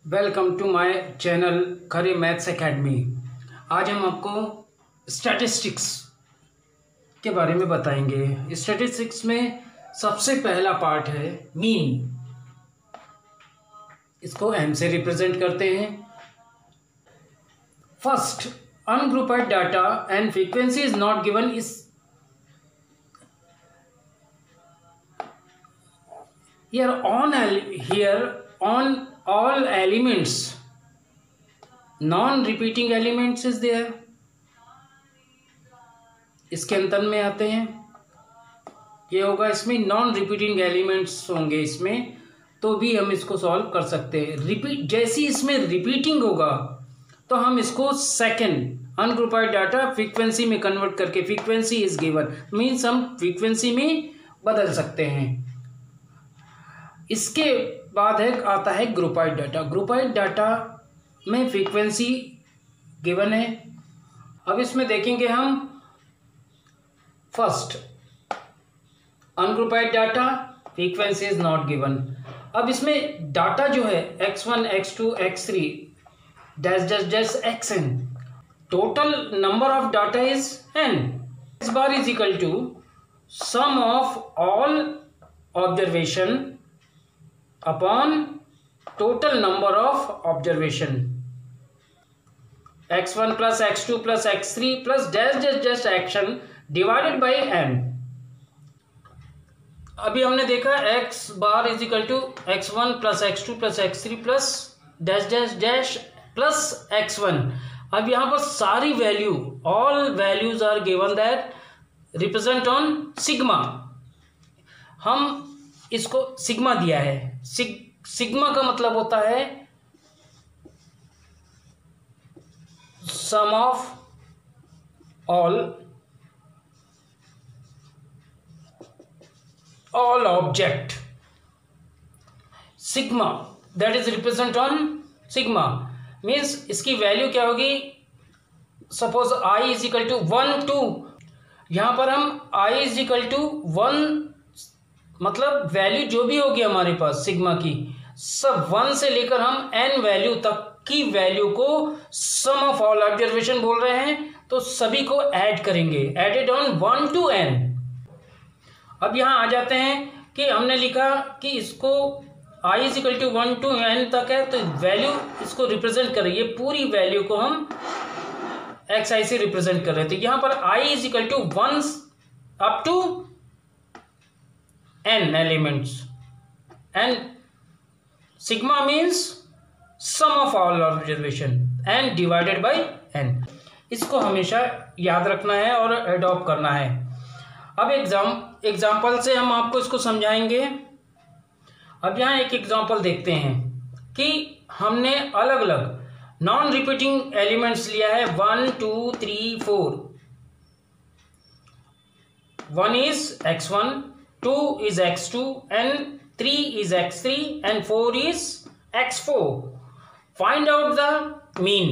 Welcome to my channel Khare maths academy. आज हम आपको स्टैटिस्टिक्स के बारे में बताएंगे। स्टैटिस्टिक्स में सबसे पहला पार्ट है मीन। इसको एम से रिप्रेजेंट करते हैं। First, ungrouped data and frequency is not given is here on all elements non-repeating elements is there। इसके अंतर में आते हैं, ये होगा इसमें नॉन रिपीटिंग एलिमेंट्स होंगे इसमें, तो भी हम इसको सॉल्व कर सकते हैं। रिपीट जैसी इसमें रिपीटिंग होगा तो हम इसको सेकंड अनग्रुपेड डाटा फ्रीक्वेंसी में कन्वर्ट करके फ्रीक्वेंसी इज गिवन मीन्स हम फ्रीक्वेंसी में बदल सकते हैं। इसके बाद आता है ग्रुपाइड डाटा। ग्रुपाइड डाटा में फ्रीक्वेंसी गिवन है। अब इसमें देखेंगे हम first ungrouped data, frequency is not given. अब इसमें डाटा जो है x1 x2 x3 dash dash dash xn, total number of data is n। x bar is equal to sum of all observation upon total number of observation, x1 plus x2 plus x3 plus dash dash dash action divided by n। अभी हमने देखा x bar is equal to x1 plus x2 plus x3 plus dash dash dash plus x1। अब यहाँ पर सारी value all values are given that represent on sigma. हम इसको sigma दिया है। सिग्मा का मतलब होता है sum of all object. Sigma that is represent on sigma means इसकी वैल्यू क्या होगी। Suppose I is equal to 1 2, यहां पर हम आई इज इक्वल टू 1 मतलब वैल्यू जो भी होगी हमारे पास सिग्मा की, सब 1 से लेकर हम n वैल्यू तक की वैल्यू को सम ऑफ ऑल ऑब्जर्वेशन बोल रहे हैं, तो सभी को ऐड करेंगे, एडेड ऑन 1 to n। अब यहां आ जाते हैं कि हमने लिखा कि इसको i is equal to 1 to n तक है, तो वैल्यू इसको रिप्रेजेंट कर रही है, पूरी वैल्यू को हम xi से रिप्रेजेंट कर रहे थे। यहां पर i is equal to 1 up to n elements and sigma means sum of all observation and divided by n। इसको हमेशा याद रखना है और अडॉप्ट करना है। अब एग्जाम्पल से हम आपको इसको समझाएंगे। अब यहाँ एक एग्जाम्पल देखते हैं कि हमने अलग अलग नॉन रिपीटिंग एलिमेंट्स लिया है 1 2 3 4। 1 is x1, 2 is x2 and 3 is x3 and 4 is x4। Find out the mean.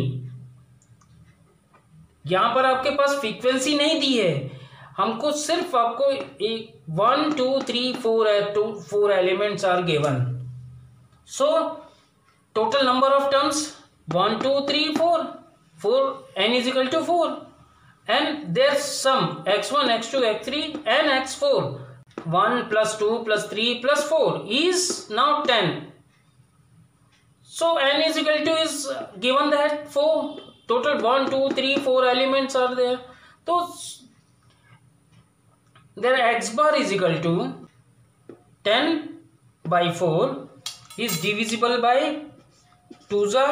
यहां पर आपके पास फ्रीक्वेंसी नहीं दी है, हमको सिर्फ आपको 1 2 3 4 elements are given. So total number of terms 1 2 3 4 4 n is equal to 4 and their sum x1 x2 x3 and x4 1 plus 2 plus 3 plus 4 is now 10। So n is equal to is given that 4, total 1 2 3 4 elements are there, so their x bar is equal to 10 by 4 is divisible by 2 जा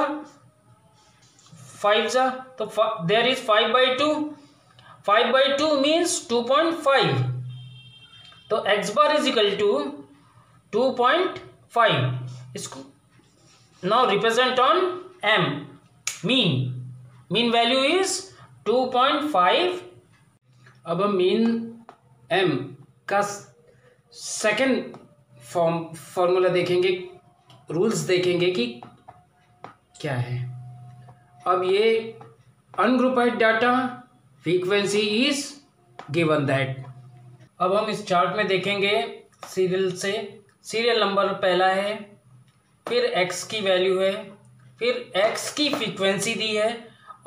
5 जा, तो there is 5 by 2। 5 by 2 means 2.5, तो x bar is equal to 2.5। इसको now represent on m। Mean value is 2.5। अब हम mean m का second formula देखेंगे, rules देखेंगे कि क्या है। अब ये ungrouped data frequency is given that. अब हम इस चार्ट में देखेंगे सीरियल नंबर पहला है, फिर x की वैल्यू है, फिर x की फ्रीक्वेंसी दी है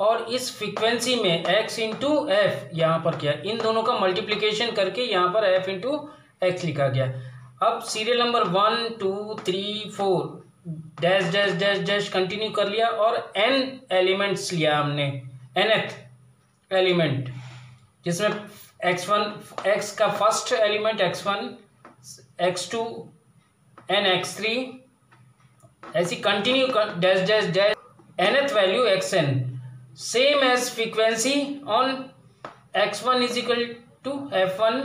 और इस फ्रीक्वेंसी में x इंटू एफ यहाँ पर किया, इन दोनों का मल्टीप्लिकेशन करके यहाँ पर f इंटू एक्स लिखा गया। अब serial number 1 2 3 4 dash dash dash dash continue कर लिया और n एलिमेंट्स लिया हमने, nth एलिमेंट जिसमें x1 x का first element x1 x2 and x3 ऐसी continue dash dash dash nth value xn same as frequency on x1 is equal to f1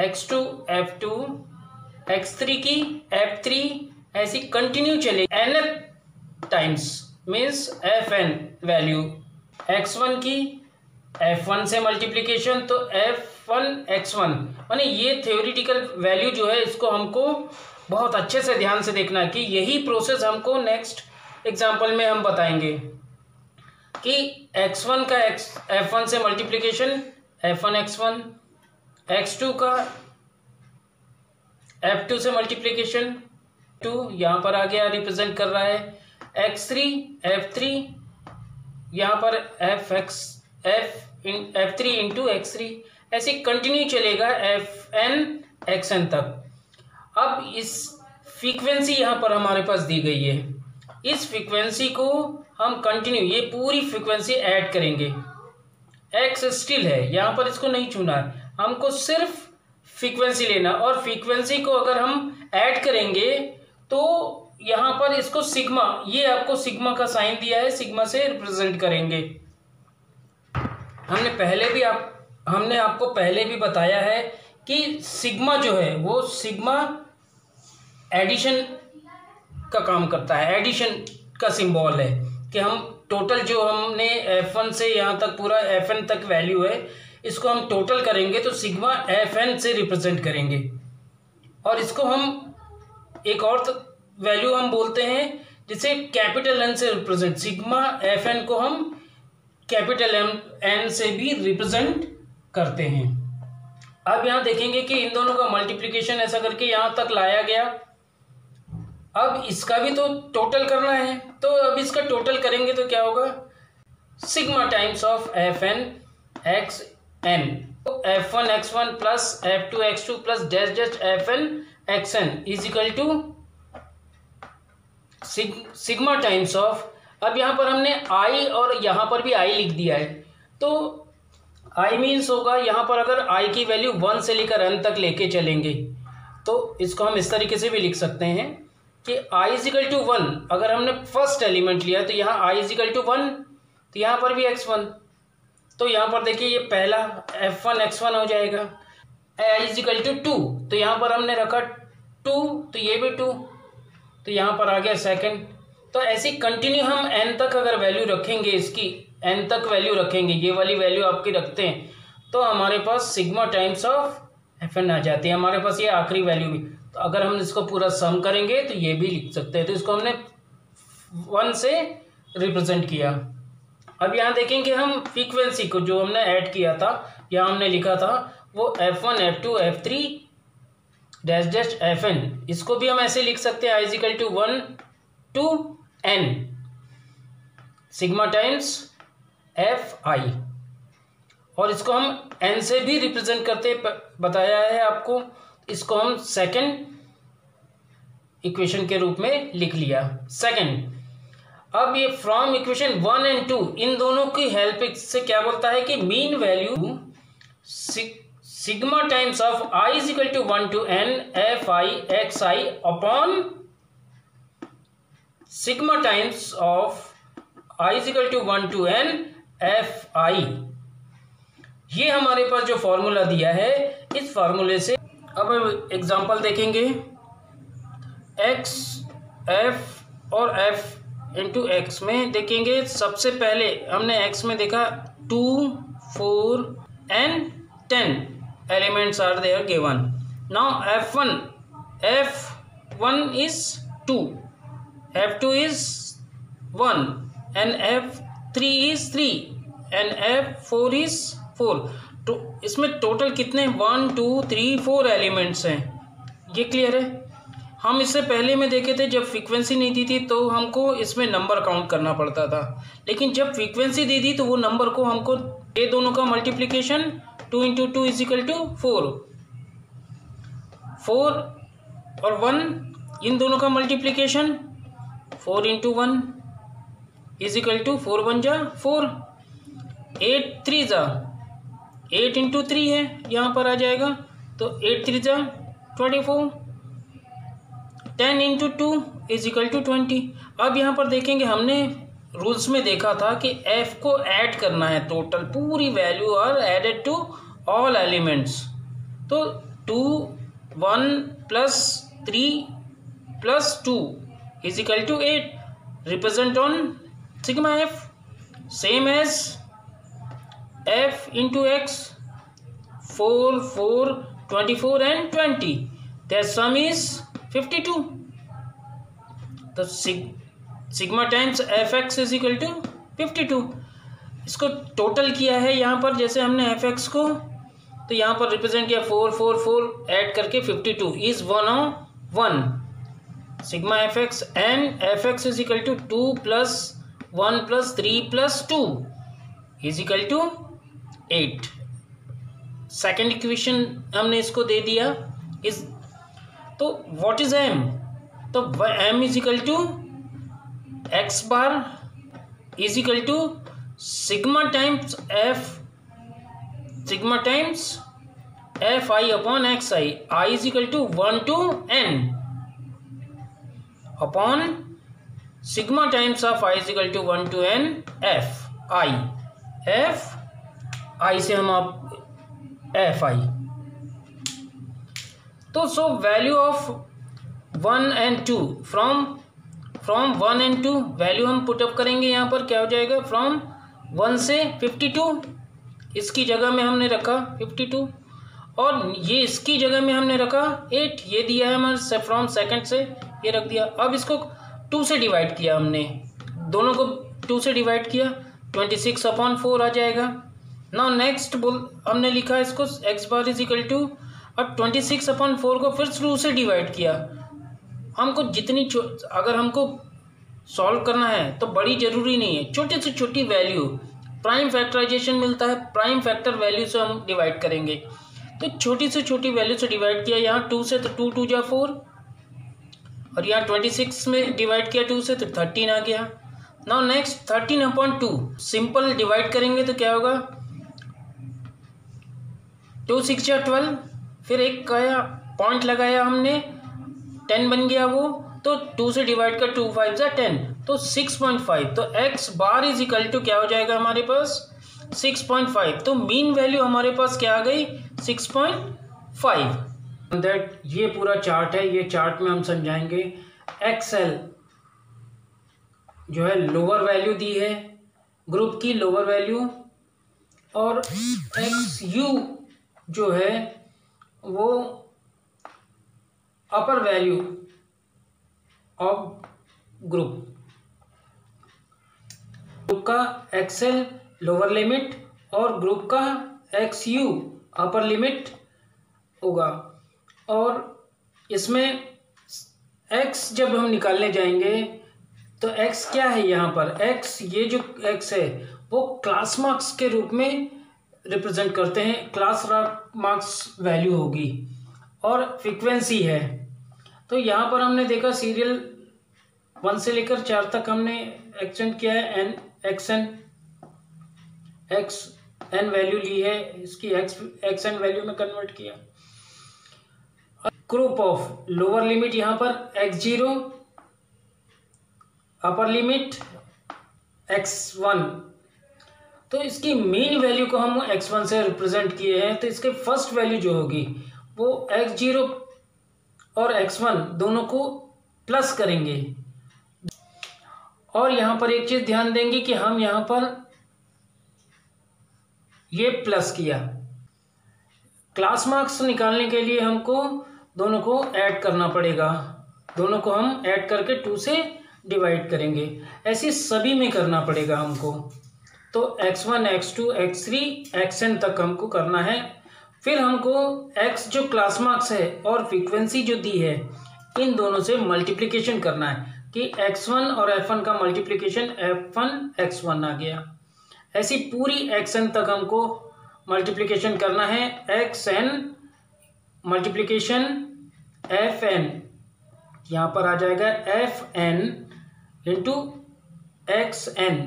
x2 f2 x3 की f3 ऐसी continue चले nth times means fn value x1 की f1 से multiplication तो f1 x1, माने ये theoretical value जो है इसको हमको बहुत अच्छे से ध्यान से देखना है कि यही प्रोसेस हमको नेक्स्ट एग्जांपल में हम बताएंगे कि x1 का f1 से मल्टीप्लिकेशन f1 x1, x2 का f2 से मल्टीप्लिकेशन 2 यहाँ पर आ गया रिप्रेजेंट कर रहा है, x3 f3 यहाँ पर f3 इंटू x3 ऐसे कंटिन्यू चलेगा fn xn तक। अब इस फ्रीक्वेंसी यहाँ पर हमारे पास दी गई है, इस फ्रीक्वेंसी को हम कंटिन्यू ये पूरी फ्रीक्वेंसी ऐड करेंगे। x स्टिल है यहाँ पर, इसको नहीं छूना है, हमको सिर्फ फ्रीक्वेंसी लेना और फ्रीक्वेंसी को अगर हम ऐड करेंगे तो यहाँ पर इसको सिग्मा, ये आपको सिग्मा का साइन दिया है, सिग्मा से रिप्रेजेंट करेंगे। हमने आपको पहले भी बताया है कि सिग्मा जो है वो सिग्मा एडिशन का काम करता है, एडिशन का सिंबल है कि हम टोटल जो हमने f1 से यहाँ तक पूरा fn तक वैल्यू है इसको हम टोटल करेंगे तो सिग्मा fn से रिप्रेजेंट करेंगे। और इसको हम एक और वैल्यू हम बोलते हैं जिसे कैपिटल N से रिप्रेजेंट, सिग्मा fn को हम कैपिटल N से भी रिप्रेजेंट करते हैं। अब यहाँ देखेंगे कि इन दोनों का मल्टीप्लिकेशन ऐसा करके यहाँ तक लाया गया। अब इसका भी तो टोटल करना है, तो अब इसका टोटल करेंगे तो क्या होगा, sigma times of fn xn, तो f1 x1 plus f2 x2 plus dash dash fn xn is equal to sigma times of, अब यहाँ पर हमने i और यहाँ पर भी i लिख दिया है, तो i मीन्स होगा यहाँ पर अगर i की वैल्यू 1 से लेकर n तक लेके चलेंगे तो इसको हम इस तरीके से भी लिख सकते हैं कि i इज इक्वल टू 1, अगर हमने फर्स्ट एलिमेंट लिया तो यहाँ i इज इक्वल टू 1, तो यहाँ पर भी x1, तो यहाँ पर देखिए ये पहला f1 x1 हो जाएगा, i इज इक्वल टू 2, तो यहाँ पर हमने रखा 2, तो ये भी 2, तो यहाँ पर आ गया सेकंड। तो ऐसी कंटिन्यू हम n तक अगर वैल्यू रखेंगे, इसकी n तक वैल्यू रखेंगे, ये वाली वैल्यू आपकी रखते हैं तो हमारे पास सिग्मा टाइम्स ऑफ fn आ जाती है, हमारे पास ये आखिरी वैल्यू भी। तो अगर हम इसको पूरा सम करेंगे तो ये भी लिख सकते हैं, तो इसको हमने 1 से रिप्रेजेंट किया। अब यहाँ देखेंगे हम फ्रीक्वेंसी को जो हमने ऐड किया था, यहाँ हमने लिखा था वो f1 f2 f3 dash dash fn, इसको भी हम ऐसे लिख सकते हैं i is equal to 1 to n sigma times fi, और इसको हम n से भी रिप्रेजेंट करते बताया है आपको, इसको हम सेकंड इक्वेशन के रूप में लिख लिया सेकंड। अब ये फ्रॉम इक्वेशन 1 एंड 2 इन दोनों की हेल्प से क्या बोलता है कि mean value sigma times of i is equal to 1 to n fi xi upon sigma times of i is equal to 1 to n fi। ये हमारे पास जो फॉर्मूला दिया है, इस फॉर्मूले से अब एग्जांपल देखेंगे, x f और f इंटू एक्स में देखेंगे। सबसे पहले हमने x में देखा 2 4 and 10 elements are there given. Now f1 is 2, f2 is 1 and f3 is 3 and f4 is 4। तो इसमें टोटल कितने 1 2 3 4 एलिमेंट्स हैं, ये क्लियर है। हम इससे पहले में देखे थे, जब फ्रीक्वेंसी नहीं दी थी तो हमको इसमें नंबर काउंट करना पड़ता था, लेकिन जब फ्रीक्वेंसी दे दी तो वो नंबर को हमको ये दोनों का मल्टीप्लिकेशन 2 × 2 = 4, 4 और 1 इन दोनों का मल्टीप्लिकेशन 4 × 1 = 4 1 जा 4, 8 3 जा 8 × 3 है यहाँ पर आ जाएगा, तो 8 3 जा 24, 10 × 2 = 20। अब यहाँ पर देखेंगे, हमने रूल्स में देखा था कि f को ऐड करना है, टोटल पूरी value are added to all elements. तो 2 1 + 3 + 2 = 8 represent on sigma f, same as f into x, 4 4 24 and 20, their sum is 52। तो सिग्मा टाइम्स fx = 52। इसको टोटल किया है यहाँ पर, जैसे हमने fx को तो यहाँ पर रिप्रेजेंट किया 4 4 4 ऐड करके 52 is 1 sigma fx and fx = 2 + 1 + 3 + 2 = 8। Second equation हमने इसको दे दिया इस, तो व्हाट इज m, तो m = x bar = sigma times fi upon xi, I = 1 to n upon sigma times of I = 1 to n fi से हम आप fi, तो so value of 1 and 2 from 1 and 2 value हम पुटअप करेंगे। यहाँ पर क्या हो जाएगा, फ्रॉम 1 से 52, इसकी जगह में हमने रखा 52 और ये इसकी जगह में हमने रखा 8, ये दिया है हमारे से फ्रॉम सेकंड से ये रख दिया। अब इसको 2 से डिवाइड किया, हमने दोनों को 2 से डिवाइड किया, 26/4 आ जाएगा। नाउ नेक्स्ट हमने लिखा इसको x बार = अब 26/4 को फिर 2 से डिवाइड किया। हमको जितनी अगर हमको सॉल्व करना है तो बड़ी ज़रूरी नहीं है, छोटे से छोटी वैल्यू प्राइम फैक्टराइजेशन मिलता है, प्राइम फैक्टर वैल्यू से हम डिवाइड करेंगे। तो छोटी से छोटी वैल्यू से डिवाइड किया, यहाँ 2 से तो 2 2 जा 4 और यहाँ 26 में डिवाइड किया 2 से तो 13 आ गया। नाउ नेक्स्ट 13/2 सिंपल डिवाइड करेंगे तो क्या होगा, 2 6 जा 12, फिर एक का पॉइंट लगाया हमने 10 बन गया वो, तो 2 से डिवाइड कर 2 5 जा 10, तो 6.5। तो x बार = क्या हो जाएगा हमारे पास 6.5। तो मीन वैल्यू हमारे पास क्या आ गई 6.5। दैट ये पूरा चार्ट है, ये चार्ट में हम समझाएंगे एक्सेल जो है लोअर वैल्यू दी है ग्रुप की लोअर वैल्यू, और XU जो है वो अपर वैल्यू ऑफ ग्रुप का एक्सेल लोअर लिमिट और ग्रुप का XU अपर लिमिट होगा। और इसमें x जब हम निकालने जाएंगे तो x क्या है, यहाँ पर x, ये जो x है वो क्लास मार्क्स के रूप में रिप्रेजेंट करते हैं, क्लास मार्क्स वैल्यू होगी, और फ्रीक्वेंसी है। तो यहाँ पर हमने देखा सीरियल 1 से लेकर 4 तक हमने एक्सटेंड किया है, xn वैल्यू ली है, इसकी xn वैल्यू में कन्वर्ट किया। ग्रुप ऑफ लोअर लिमिट यहाँ पर x0, अपर लिमिट x1, तो इसकी मेन वैल्यू को हम x1 से रिप्रेजेंट किए हैं, तो इसके फर्स्ट वैल्यू जो होगी वो x0 और x1 दोनों को प्लस करेंगे। और यहाँ पर एक चीज़ ध्यान देंगे कि हम यहाँ पर ये प्लस किया, क्लास मार्क्स निकालने के लिए हमको दोनों को ऐड करना पड़ेगा, दोनों को हम ऐड करके 2 से डिवाइड करेंगे, ऐसे सभी में करना पड़ेगा हमको। तो x1 x2 x3 xn तक हमको करना है। फिर हमको x जो क्लास मार्क्स है और फ्रीक्वेंसी जो दी है इन दोनों से मल्टीप्लिकेशन करना है कि x1 और f1 का मल्टीप्लिकेशन f1 x1 आ गया। ऐसी पूरी xn तक हमको मल्टीप्लिकेशन करना है, xn मल्टीप्लिकेशन fn, यहाँ पर आ जाएगा fn इंटू xn।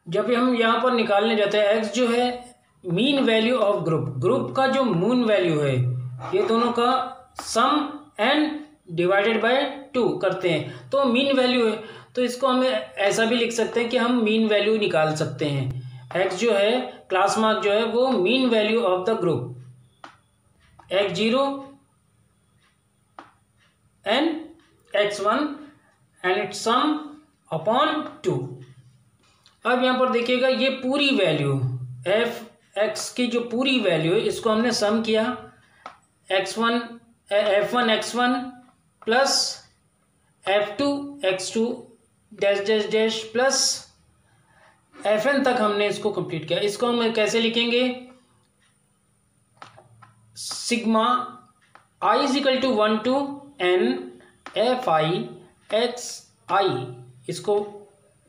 जब हम यहाँ पर निकालने जाते हैं, x जो है मीन वैल्यू ऑफ ग्रुप का जो मीन वैल्यू है, ये दोनों का सम एंड डिवाइडेड बाय 2 करते हैं तो मीन वैल्यू है। तो इसको हमें ऐसा भी लिख सकते हैं कि हम मीन वैल्यू निकाल सकते हैं। x जो है क्लास मार्क जो है वो mean value of the group x0 and x1 and it's some upon 2। अब यहाँ पर देखिएगा ये पूरी वैल्यू f(x) की जो पूरी वैल्यू है इसको हमने सम किया, f1 x1 plus f2 x2 dash dash dash plus fn तक हमने इसको कंप्लीट किया। इसको हम कैसे लिखेंगे, sigma i is equal to 1 to n fi xi, इसको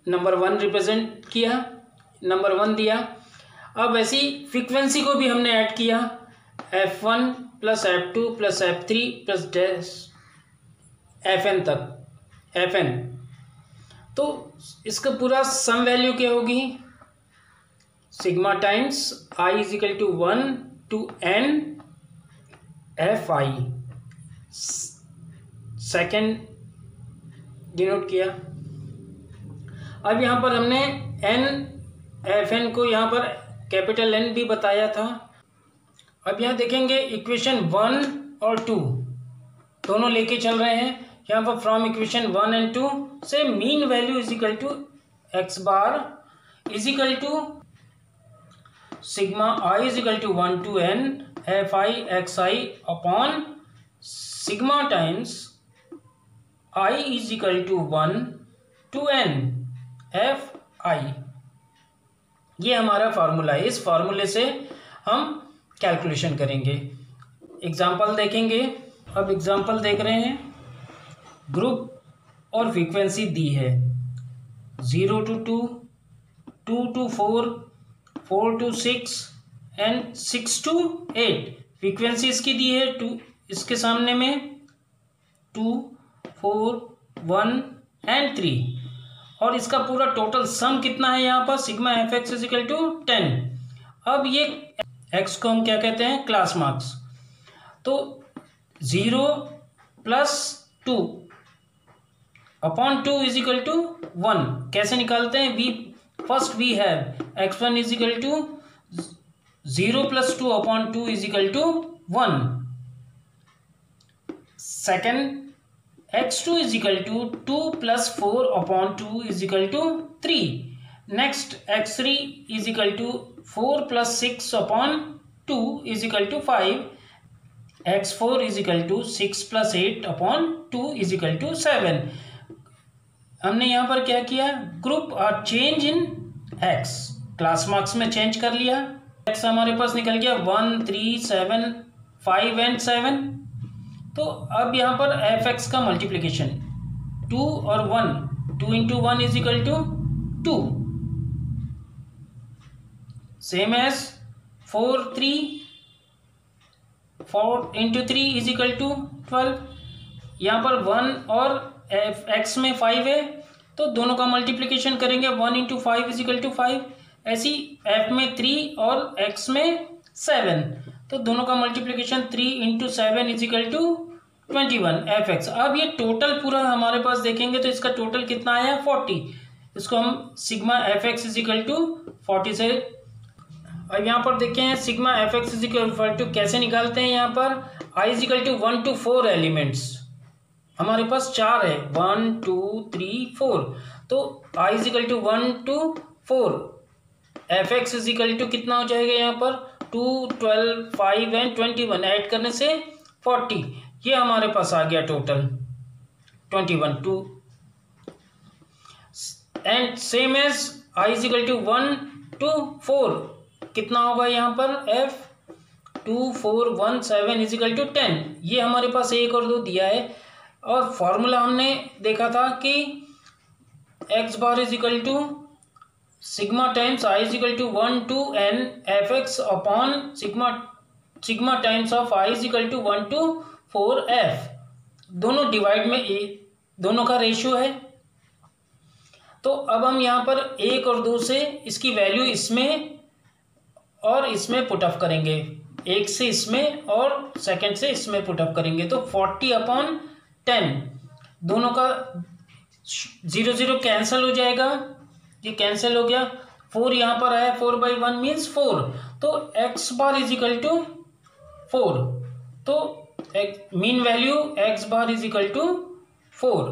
नंबर 1 रिप्रेजेंट किया, नंबर 1 दिया। अब ऐसी फ्रीक्वेंसी को भी हमने ऐड किया, f1 plus f2 plus f3 plus dash fn तक, fn। तो इसका पूरा सम वैल्यू क्या होगी, sigma times i is equal to 1 to n fi, second denote किया। अब यहाँ पर हमने fn को यहाँ पर कैपिटल N भी बताया था। अब यहाँ देखेंगे इक्वेशन 1 और 2 दोनों लेके चल रहे हैं। यहाँ पर फ्रॉम इक्वेशन 1 एंड 2 से mean value is equal to x bar is equal to sigma i is equal to 1 to n fi xi upon sigma times i is equal to 1 to n fi। ये हमारा formula है, इस फार्मूले से हम calculation करेंगे। Example देखेंगे। अब एग्जाम्पल देख रहे हैं, ग्रुप और फ्रीक्वेंसी दी है 0 to 2, 2 to 4, 4 to 6 and 6 to 8। Frequency इसकी दी है 2, इसके सामने में 2, 4, 1 एंड 3, और इसका पूरा टोटल सम कितना है यहाँ पर, sigma F X is equal to 10। अब ये x को हम क्या कहते हैं, क्लास मार्क्स। तो 0 plus 2 upon 2 is equal to 1। कैसे निकालते हैं, first we have x1 is equal to 0 plus 2 upon 2 is equal to 1। Second x2 is equal to 2 plus 4 upon 2 is equal to 3. Next x3 is equal to 4 plus 6 upon 2 is equal to 5. x4 is equal to 6 plus 8 upon 2 is equal to 7. हमने यहाँ पर क्या किया, group और change in x, class marks में change कर लिया। x हमारे पास निकल गया 1, 3, 7, 5 एंड 7। तो अब यहाँ पर एफ एक्स का मल्टीप्लिकेशन 2 और 1, 2 into 1 is equal to 2, same as 4 into 3 is equal to 12। यहाँ पर 1 और एफ एक्स में 5 है तो दोनों का मल्टीप्लिकेशन करेंगे, 1 इंटू 5 इज इक्वल टू 5। ऐसी एफ में 3 और एक्स में 7, तो दोनों का multiplication 3 into 7 is equal to 21 f x. अब ये टोटल पूरा हमारे पास देखेंगे तो इसका टोटल कितना आया, 40। इसको हम sigma F X is equal to 40 से। अब यहाँ पर देखें sigma F X is equal to कैसे निकालते हैं, यहाँ पर I is equal to 1 to 4 elements हमारे पास 4 है, 1 2 3 4। तो I is equal to 1 to 4, F X is equal to कितना हो जाएगा यहाँ पर 2, 12, 5 एंड 21 ऐड करने से 40। ये हमारे पास आ गया total 21 2 and same as i is equal to 1 to 4 कितना होगा यहाँ पर, एफ 2 4 1 7 इज इक्वल टू 10, ये हमारे पास 1 और 2 दिया है। और फॉर्मूला हमने देखा था कि x bar is equal to sigma times i is equal to 1 to n f x upon sigma times of i is equal to 1 to 4 f, दोनों डिवाइड में दोनों का रेशियो है। तो अब हम यहाँ पर 1 और 2 से इसकी वैल्यू इसमें और इसमें पुटअप करेंगे, 1 से इसमें और सेकंड से इसमें पुटअप करेंगे। तो 40/10 दोनों का 0 0 कैंसिल हो जाएगा, ये कैंसिल हो गया। 4 यहाँ पर आया, 4/1 मीन्स 4। तो x bar is equal to 4। तो mean value x bar is equal to 4।